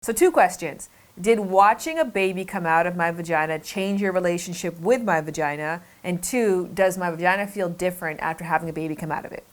So 2 questions. Did watching a baby come out of my vagina change your relationship with my vagina? And 2, does my vagina feel different after having a baby come out of it?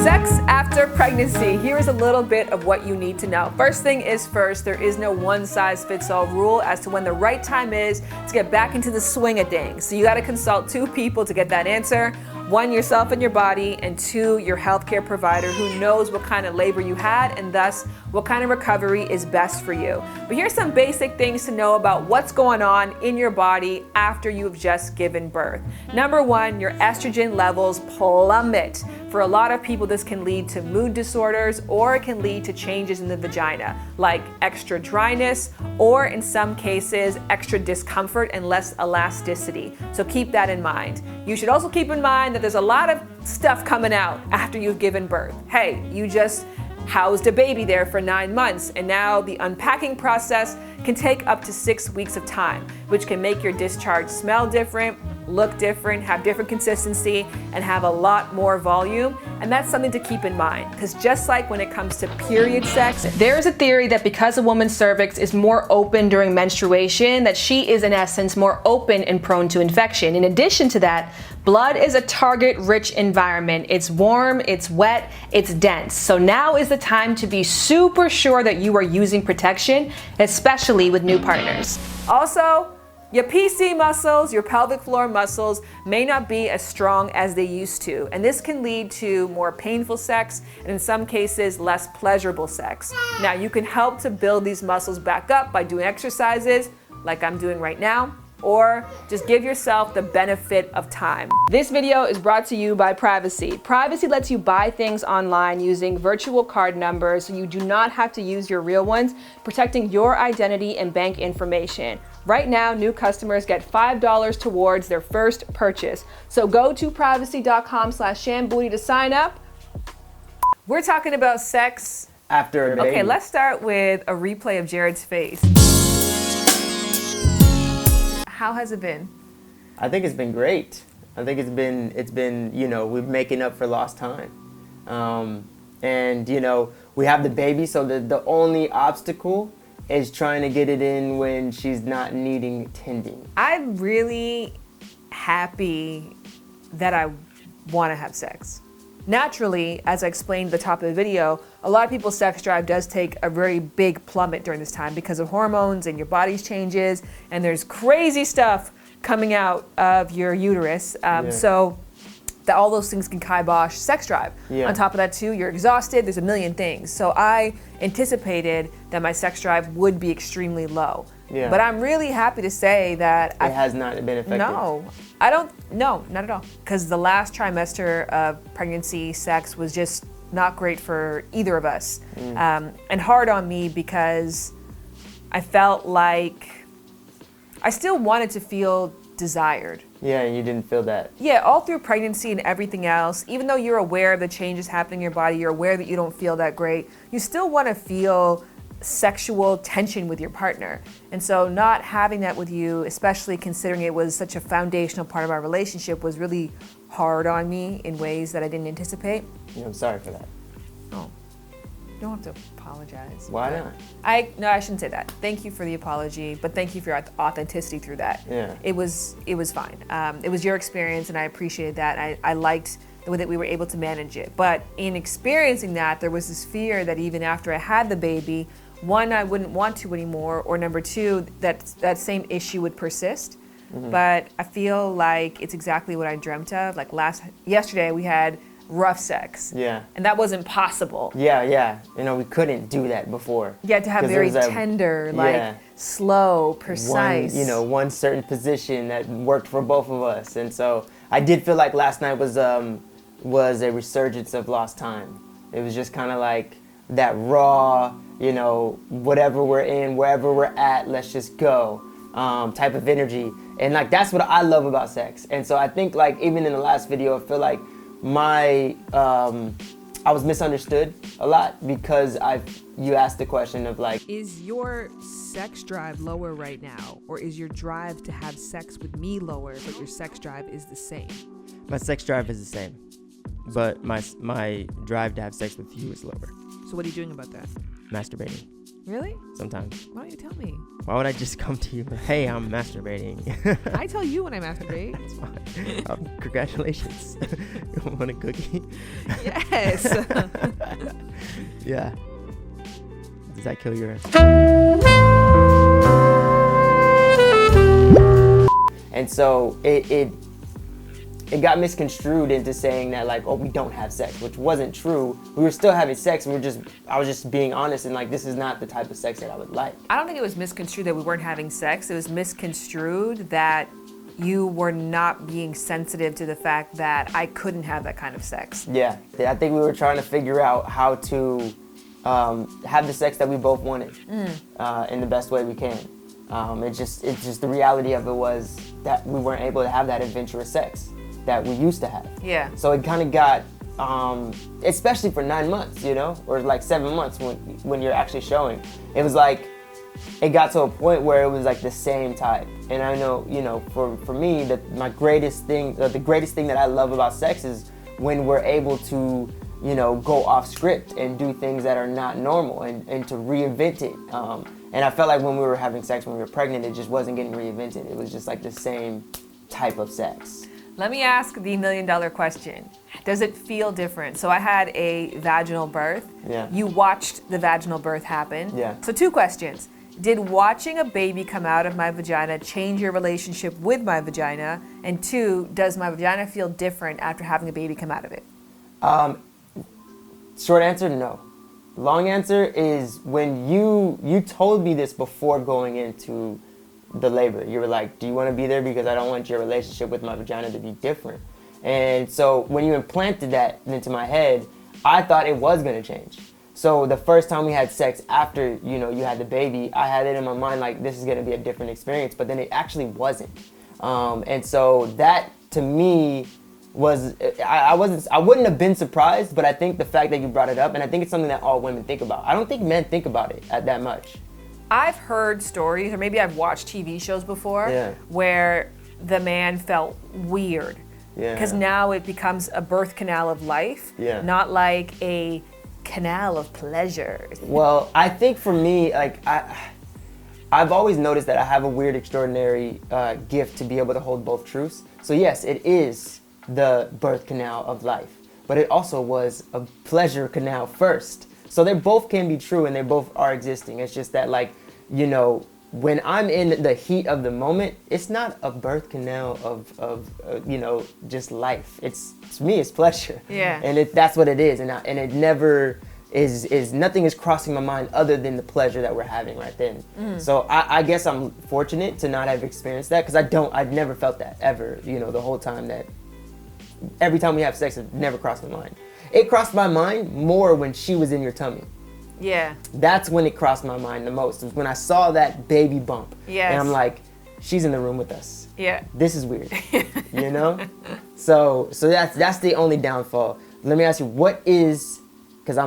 Sex after pregnancy. Here is a little bit of what you need to know. First thing is first, there is no one-size-fits-all rule as to when the right time is to get back into the swing of things. So you got to consult 2 people to get that answer. 1, yourself and your body, and 2, your healthcare provider who knows what kind of labor you had and thus what kind of recovery is best for you. But here's some basic things to know about what's going on in your body after you've just given birth. Number 1, your estrogen levels plummet. For a lot of people, this can lead to mood disorders or it can lead to changes in the vagina, like extra dryness or in some cases, extra discomfort and less elasticity. So keep that in mind. You should also keep in mind that there's a lot of stuff coming out after you've given birth. Hey, you just housed a baby there for 9 months, and now the unpacking process can take up to 6 weeks of time, which can make your discharge smell different, look different, have different consistency, and have a lot more volume. And that's something to keep in mind, because just like when it comes to period sex, there is a theory that because a woman's cervix is more open during menstruation, that she is in essence more open and prone to infection. In addition to that, blood is a target-rich environment. It's warm, it's wet, it's dense. So now is the time to be super sure that you are using protection, especially with new partners. Also, your PC muscles, your pelvic floor muscles, may not be as strong as they used to, and this can lead to more painful sex and in some cases less pleasurable sex. Now, you can help to build these muscles back up by doing exercises like I'm doing right now, or just give yourself the benefit of time. This video is brought to you by Privacy. Privacy lets you buy things online using virtual card numbers so you do not have to use your real ones, protecting your identity and bank information. Right now, new customers get $5 towards their first purchase. So go to privacy.com/shanbooty to sign up. We're talking about sex after a baby. Okay, let's start with a replay of Jared's face. How has it been? I think it's been great. I think it's been, you know, we're making up for lost time. And, you know, we have the baby, so the only obstacle is trying to get it in when she's not needing tending. I'm really happy that I want to have sex. Naturally, as I explained at the top of the video, a lot of people's sex drive does take a very big plummet during this time because of hormones and your body's changes, and there's crazy stuff coming out of your uterus. So that all those things can kibosh sex drive. On top of that too, you're exhausted, there's a million things. So I anticipated that my sex drive would be extremely low. But I'm really happy to say that it has not been affected. No, not at all. Because the last trimester of pregnancy sex was just not great for either of us. And hard on me because I felt like I still wanted to feel desired. Yeah, and you didn't feel that. Yeah, all through pregnancy and everything else, even though you're aware of the changes happening in your body, you're aware that you don't feel that great, you still want to feel sexual tension with your partner. And so not having that with you, especially considering it was such a foundational part of our relationship, was really hard on me in ways that I didn't anticipate. Yeah, I'm sorry for that. Oh, you don't have to apologize. Why not? No, I shouldn't say that. Thank you for the apology, but thank you for your authenticity through that. Yeah. It was fine. It was your experience, and I appreciated that. I liked the way that we were able to manage it. But in experiencing that, there was this fear that even after I had the baby, 1, I wouldn't want to anymore, or number 2, that same issue would persist. But I feel like it's exactly what I dreamt of. Like yesterday, we had rough sex. Yeah. And that wasn't possible. Yeah. You know, we couldn't do that before. You had to have very tender, slow, precise. One certain position that worked for both of us. And so I did feel like last night was a resurgence of lost time. It was just kind of like that raw, whatever we're in, wherever we're at, let's just go type of energy. And like, that's what I love about sex. And so I think like, even in the last video, I feel like I was misunderstood a lot because you asked the question of like, is your sex drive lower right now, or is your drive to have sex with me lower, but your sex drive is the same? My sex drive is the same. but my drive to have sex with you is lower. So what are you doing about that? Masturbating. Really? Sometimes. Why don't you tell me? Why would I just come to you like, hey, I'm masturbating? I tell you when I masturbate. That's fine. Congratulations. You want a cookie? Yes. Yeah. Does that kill your... And so it got misconstrued into saying that like, oh, we don't have sex, which wasn't true. We were still having sex. I was just being honest and like, this is not the type of sex that I would like. I don't think it was misconstrued that we weren't having sex. It was misconstrued that you were not being sensitive to the fact that I couldn't have that kind of sex. Yeah, I think we were trying to figure out how to have the sex that we both wanted in the best way we can. It's just the reality of it was that we weren't able to have that adventurous sex that we used to have. Yeah. So it kind of got, especially for 9 months, you know, or like 7 months when you're actually showing, it was like, it got to a point where it was like the same type. And I know, you know, for me, the greatest thing that I love about sex is when we're able to, you know, go off script and do things that are not normal and to reinvent it. And I felt like when we were having sex when we were pregnant, it just wasn't getting reinvented. It was just like the same type of sex. Let me ask the $1 million question. Does it feel different? So I had a vaginal birth. Yeah. You watched the vaginal birth happen. Yeah. So 2 questions. Did watching a baby come out of my vagina change your relationship with my vagina? And 2, does my vagina feel different after having a baby come out of it? Short answer, no. Long answer is when you told me this before going into the labor. You were like, do you want to be there because I don't want your relationship with my vagina to be different? And so when you implanted that into my head, I thought it was going to change. So the first time we had sex after, you know, you had the baby, I had it in my mind like this is going to be a different experience, but then it actually wasn't. And so that to me was, I wouldn't have been surprised, but I think the fact that you brought it up, and I think it's something that all women think about. I don't think men think about it that much. I've heard stories, or maybe I've watched TV shows before, Yeah. where the man felt weird. Yeah. Because now it becomes a birth canal of life, Yeah. not like a canal of pleasure. Well, I think for me, like I've always noticed that I have a weird, extraordinary gift to be able to hold both truths. So yes, it is the birth canal of life, but it also was a pleasure canal first. So they both can be true and they both are existing. It's just that, like, you know, when I'm in the heat of the moment, it's not a birth canal of you know, just life. To me, it's pleasure. Yeah. And that's what it is. And it never is nothing is crossing my mind other than the pleasure that we're having right then. So I guess I'm fortunate to not have experienced that, because I've never felt that ever, you know, the whole time that every time we have sex, it never crossed my mind. It crossed my mind more when she was in your tummy. Yeah. That's when it crossed my mind the most. It was when I saw that baby bump. Yes. And I'm like, she's in the room with us. Yeah. This is weird. You know? So that's the only downfall. Let me ask you, what is, because I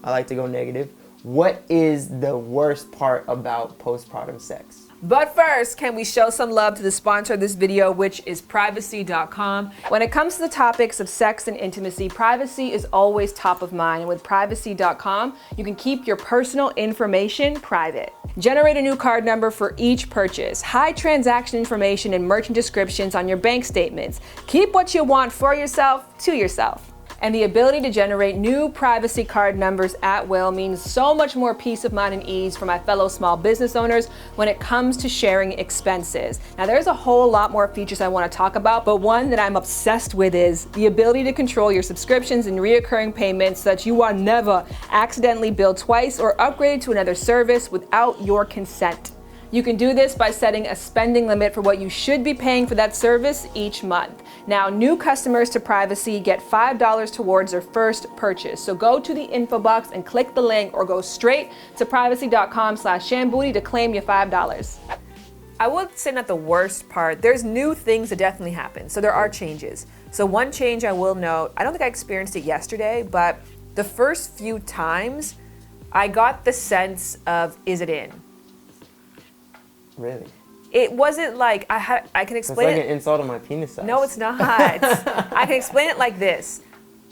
like to go negative. What is the worst part about postpartum sex? But first, can we show some love to the sponsor of this video, which is privacy.com. When it comes to the topics of sex and intimacy, privacy is always top of mind. And with privacy.com, you can keep your personal information private. Generate a new card number for each purchase. Hide transaction information and merchant descriptions on your bank statements. Keep what you want for yourself to yourself. And the ability to generate new privacy card numbers at will means so much more peace of mind and ease for my fellow small business owners when it comes to sharing expenses. Now, there's a whole lot more features I want to talk about, but one that I'm obsessed with is the ability to control your subscriptions and reoccurring payments so that you are never accidentally billed twice or upgraded to another service without your consent. You can do this by setting a spending limit for what you should be paying for that service each month. Now, new customers to Privacy get $5 towards their first purchase. So go to the info box and click the link, or go straight to privacy.com/shanbooty to claim your $5. I would say not the worst part. There's new things that definitely happen. So there are changes. So one change I will note, I don't think I experienced it yesterday, but the first few times I got the sense of, is it in? Really? It wasn't like I can explain it's like it. an insult on my penis size. No, it's not. I can explain it like this.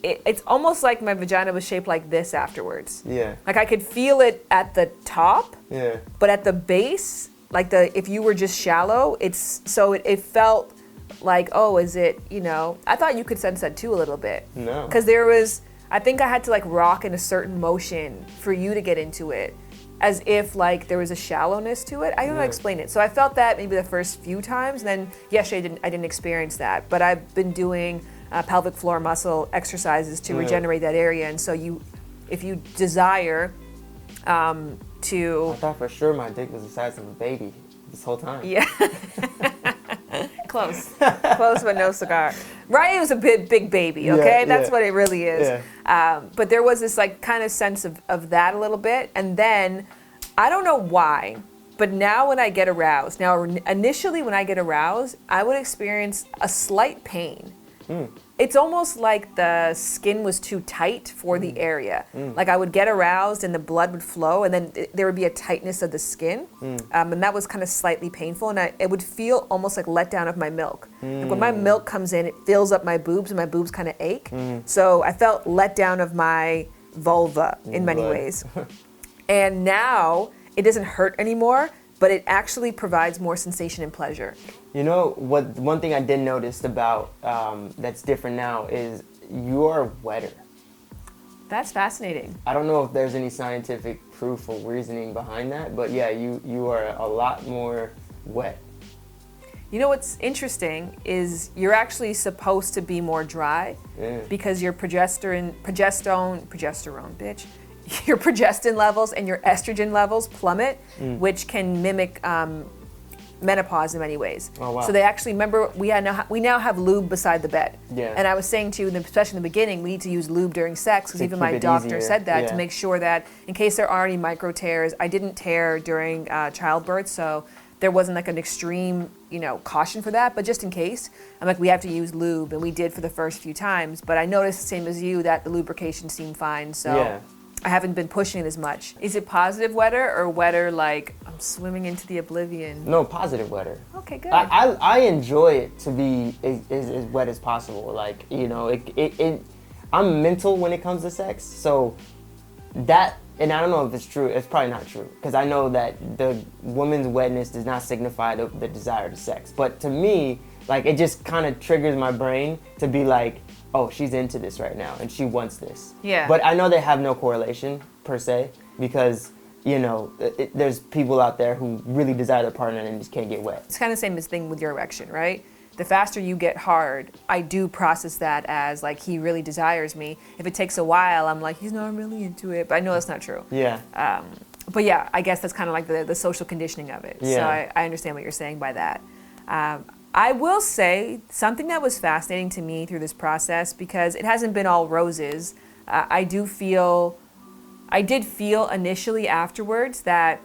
it's almost like my vagina was shaped like this afterwards. Yeah. Like I could feel it at the top, Yeah. but at the base, like if you were just shallow, it felt like, oh, is it, I thought you could sense that too a little bit. No. Because I think I had to like rock in a certain motion for you to get into it, as if like there was a shallowness to it. I don't know how to explain it. So I felt that maybe the first few times, and then yesterday I didn't experience that. But I've been doing pelvic floor muscle exercises to regenerate that area, and so if you desire to... I thought for sure my dick was the size of a baby this whole time. Yeah. Close, but no cigar. Right, it was a big baby, okay? That's what it really is. Yeah. But there was this like kind of sense of that a little bit. And then, I don't know why, but now when I get aroused, initially when I get aroused, I would experience a slight pain. It's almost like the skin was too tight for the area. Like I would get aroused and the blood would flow, and then there would be a tightness of the skin, and that was kind of slightly painful, and it would feel almost like letdown of my milk. Like when my milk comes in, it fills up my boobs, and my boobs kind of ache. So I felt letdown of my vulva in many ways. And now it doesn't hurt anymore, but it actually provides more sensation and pleasure. You know, one thing I did notice about that's different now is you are wetter. That's fascinating. I don't know if there's any scientific proof or reasoning behind that, but yeah, you are a lot more wet. You know what's interesting is you're actually supposed to be more dry because your progesterone, bitch. Your progestin levels and your estrogen levels plummet, which can mimic menopause in many ways. Oh, wow. So they actually, remember, we now have lube beside the bed. Yeah. And I was saying to you, especially in the beginning, we need to use lube during sex, because even my doctor said that, to make sure that in case there are any micro tears, I didn't tear during childbirth, so there wasn't like an extreme, caution for that, but just in case, I'm like, we have to use lube, and we did for the first few times, but I noticed, the same as you, that the lubrication seemed fine, so. Yeah. I haven't been pushing it as much. Is it positive wetter or wetter like I'm swimming into the oblivion? No, positive wetter. Okay, good. I enjoy it to be as wet as possible. Like, I'm mental when it comes to sex, so that, and I don't know if it's true, it's probably not true, because I know that the woman's wetness does not signify the desire to sex. But to me, like, it just kind of triggers my brain to be like, oh, she's into this right now, and she wants this. Yeah. But I know they have no correlation, per se, because, there's people out there who really desire their partner and just can't get wet. It's kind of the same thing with your erection, right? The faster you get hard, I do process that as, like, he really desires me. If it takes a while, I'm like, he's not really into it. But I know that's not true. Yeah. But yeah, I guess that's kind of like the social conditioning of it. Yeah. So I understand what you're saying by that. I will say something that was fascinating to me through this process, because it hasn't been all roses. I did feel initially afterwards that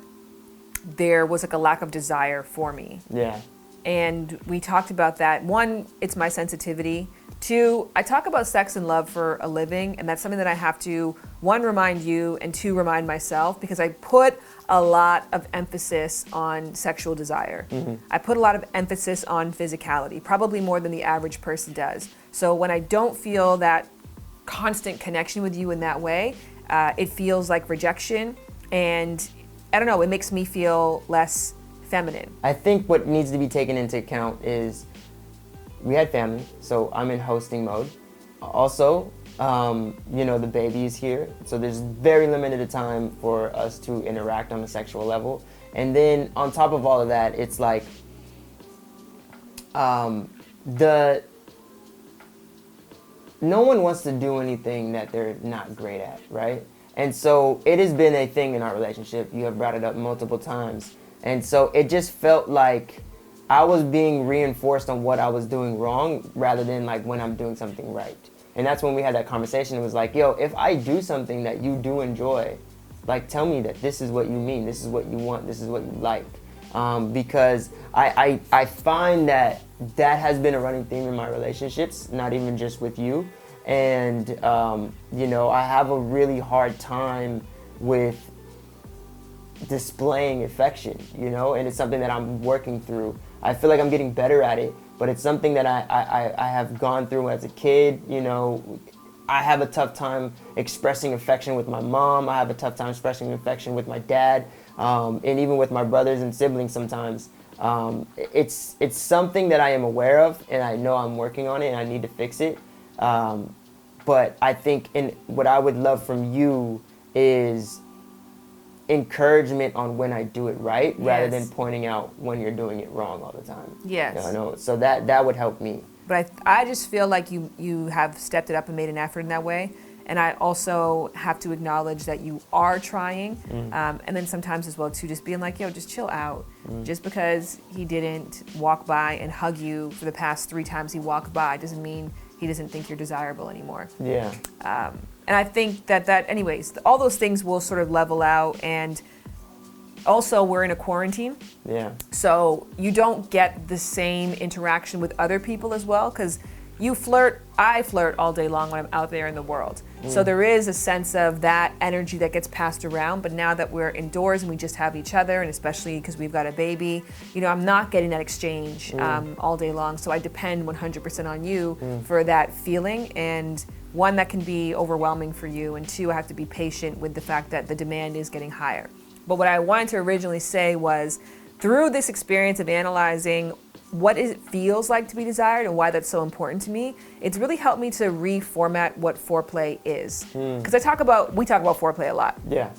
there was like a lack of desire for me. Yeah. And we talked about that. One, it's my sensitivity. Two, I talk about sex and love for a living, and that's something that I have to, one, remind you, and two, remind myself, because I put a lot of emphasis on sexual desire. I put a lot of emphasis on physicality, probably more than the average person does. So when I don't feel that constant connection with you in that way, it feels like rejection, and I don't know, it makes me feel less feminine. I think what needs to be taken into account is we had family, so I'm in hosting mode. Also, the baby is here, so there's very limited time for us to interact on a sexual level. And then on top of all of that, it's like no one wants to do anything that they're not great at, right? And so it has been a thing in our relationship. You have brought it up multiple times. And so it just felt like I was being reinforced on what I was doing wrong rather than like when I'm doing something right. And that's when we had that conversation. It was like, yo, if I do something that you do enjoy, like, tell me that this is what you mean, this is what you want, this is what you like. Because I find that has been a running theme in my relationships, not even just with you. And, I have a really hard time with displaying affection, and it's something that I'm working through. I feel like I'm getting better at it, but it's something that I have gone through as a kid. I have a tough time expressing affection with my mom. I have a tough time expressing affection with my dad, and even with my brothers and siblings sometimes. It's something that I am aware of, and I know I'm working on it, and I need to fix it. But I think what I would love from you is encouragement on when I do it right, rather than pointing out when you're doing it wrong all the time. Yes. You know, so that would help me. But I just feel like you have stepped it up and made an effort in that way. And I also have to acknowledge that you are trying. And then sometimes as well too, just being like, yo, just chill out. Just because he didn't walk by and hug you for the past 3 times he walked by doesn't mean he doesn't think you're desirable anymore. Yeah. And I think that anyways, all those things will sort of level out. And also we're in a quarantine. Yeah. So you don't get the same interaction with other people as well, because I flirt all day long when I'm out there in the world. So there is a sense of that energy that gets passed around, but now that we're indoors and we just have each other, and especially because we've got a baby, I'm not getting that exchange all day long. So I depend 100% on you for that feeling, and one, that can be overwhelming for you, and 2, I have to be patient with the fact that the demand is getting higher. But what I wanted to originally say was, through this experience of analyzing what it feels like to be desired and why that's so important to me, it's really helped me to reformat what foreplay is. Because we talk about foreplay a lot. Yeah.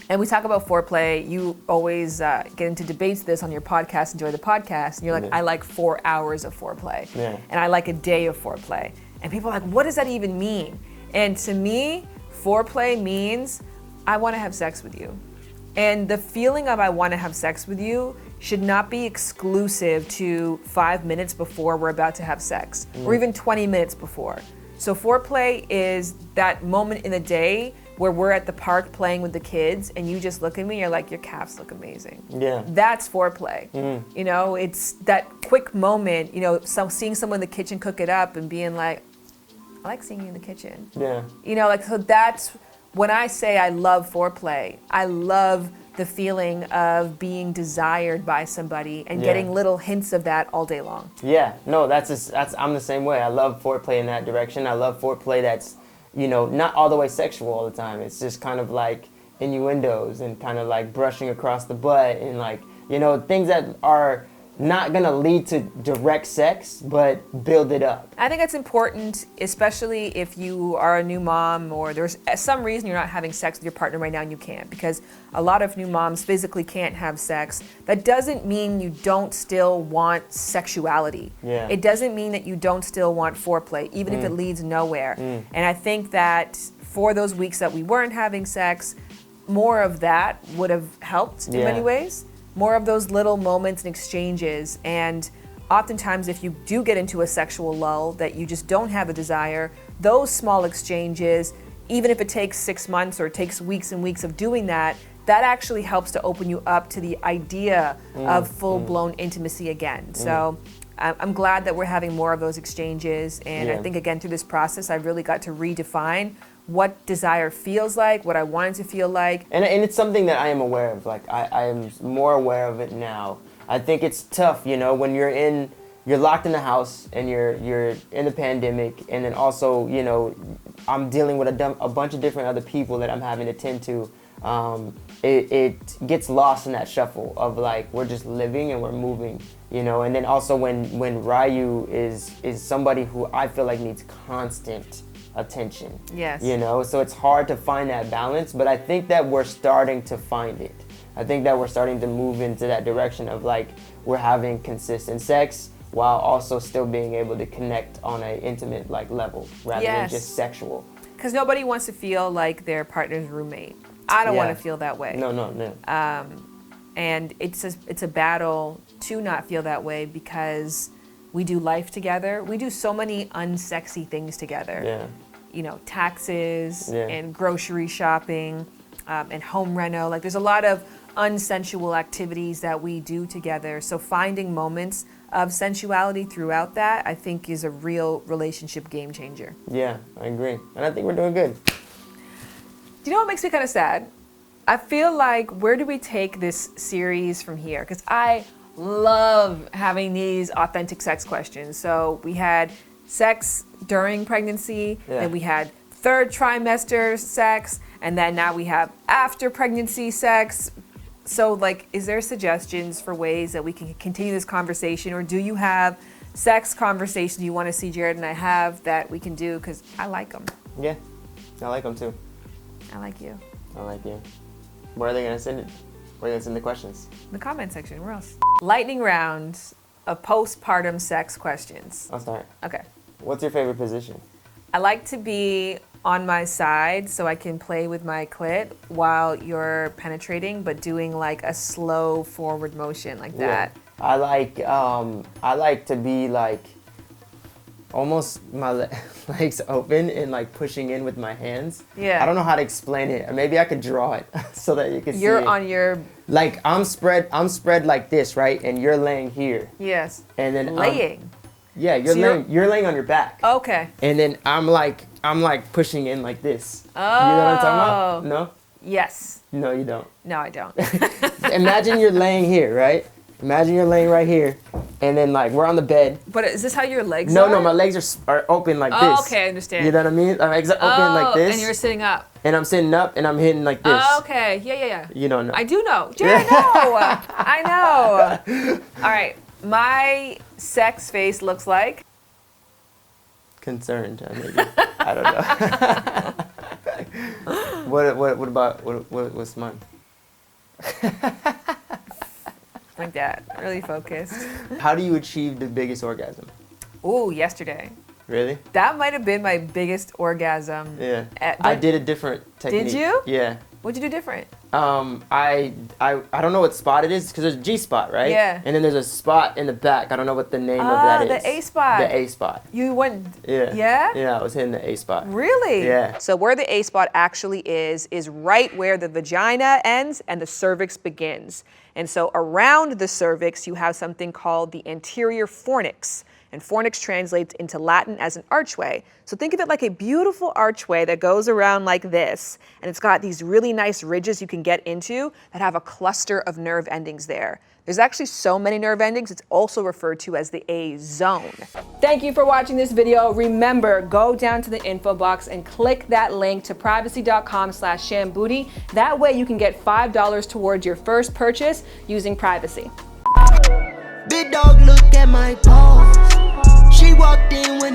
And we talk about foreplay. You always get into debates this on your podcast, Enjoy the Podcast, and you're like, I like 4 hours of foreplay. Yeah. And I like a day of foreplay. And people are like, what does that even mean? And to me, foreplay means I want to have sex with you. And the feeling of I want to have sex with you should not be exclusive to 5 minutes before we're about to have sex, or even 20 minutes before. So foreplay is that moment in the day where we're at the park playing with the kids and you just look at me and you're like, your calves look amazing. Yeah. That's foreplay. It's that quick moment, seeing someone in the kitchen cook it up and being like, I like seeing you in the kitchen. Yeah. So that's when I say I love foreplay. I love the feeling of being desired by somebody and getting little hints of that all day long. Yeah, no, that's I'm the same way. I love foreplay in that direction. I love foreplay that's, not all the way sexual all the time. It's just kind of like innuendos and kind of like brushing across the butt and like, things that are not gonna lead to direct sex, but build it up. I think it's important, especially if you are a new mom or there's some reason you're not having sex with your partner right now and you can't, because a lot of new moms physically can't have sex. That doesn't mean you don't still want sexuality. Yeah. It doesn't mean that you don't still want foreplay, even if it leads nowhere. And I think that for those weeks that we weren't having sex, more of that would have helped in many ways. More of those little moments and exchanges. And oftentimes if you do get into a sexual lull that you just don't have a desire, those small exchanges, even if it takes 6 months or it takes weeks and weeks of doing that, that actually helps to open you up to the idea of full-blown intimacy again. So I'm glad that we're having more of those exchanges. And I think, again, through this process, I really got to redefine what desire feels like, what I want it to feel like. And it's something that I am aware of. Like, I am more aware of it now. I think it's tough, when you're locked in the house and you're in the pandemic, and then also, I'm dealing with a bunch of different other people that I'm having to tend to. It gets lost in that shuffle of like, we're just living and we're moving, and then also when Ryu is somebody who I feel like needs constant attention. Yes. So it's hard to find that balance, but I think that we're starting to find it. I think that we're starting to move into that direction of like, we're having consistent sex while also still being able to connect on an intimate like level rather than just sexual. Because nobody wants to feel like their partner's roommate. I don't want to feel that way. No. And it's a battle to not feel that way, because we do life together. We do so many unsexy things together. Yeah. Taxes and grocery shopping and home reno. Like, there's a lot of unsensual activities that we do together. So finding moments of sensuality throughout that, I think, is a real relationship game changer. Yeah, I agree. And I think we're doing good. Do you know what makes me kind of sad? I feel like, where do we take this series from here? Because I love having these authentic sex questions. So we had sex during pregnancy, then we had third trimester sex, and then now we have after pregnancy sex. So like, is there suggestions for ways that we can continue this conversation, or do you have sex conversations you want to see Jared and I have that we can do? Because I like them. Yeah, I like them too. I like you. I like you. Where are they gonna send it? Where are they gonna send the questions? In the comment section. Where else? Lightning round of postpartum sex questions. I'll start. Okay. What's your favorite position? I like to be on my side so I can play with my clit while you're penetrating, but doing like a slow forward motion like that. Yeah. I like to be like almost my legs open and like pushing in with my hands. Yeah. I don't know how to explain it. Maybe I could draw it so that you can see it. You're on your... Like I'm spread like this, right? And you're laying here. Yes. And then laying. Yeah, you're laying on your back. Okay. And then I'm like pushing in like this. Oh. You know what I'm talking about? No? Yes. No, you don't. No, I don't. Imagine you're laying here, right? Imagine you're laying right here, and then like we're on the bed. But is this how your legs are? are? No, my legs are open like this. Okay, I understand. You know what I mean? My legs are open like this. And you're sitting up. And I'm sitting up, and I'm hitting like this. Okay, yeah. You don't know. I do know. Jared, I know. All right, my sex face looks like... Concerned, maybe. I don't know. What's mine? Like that, really focused. How do you achieve the biggest orgasm? Ooh, yesterday. Really? That might have been my biggest orgasm. Yeah. I did a different technique. Did you? Yeah. What'd you do different? I don't know what spot it is because there's a G spot, right? Yeah. And then there's a spot in the back. I don't know what the name of that is. The A spot. The A spot. You went. Yeah. Yeah? Yeah, I was hitting the A spot. Really? Yeah. So where the A spot actually is right where the vagina ends and the cervix begins. And so around the cervix, you have something called the anterior fornix. And fornix translates into Latin as an archway. So think of it like a beautiful archway that goes around like this, and it's got these really nice ridges you can get into that have a cluster of nerve endings there. There's actually so many nerve endings, it's also referred to as the A zone. Thank you for watching this video. Remember, go down to the info box and click that link to privacy.com/shanbooty. That way you can get $5 towards your first purchase using privacy. Big dog, look at my paws. She walked in with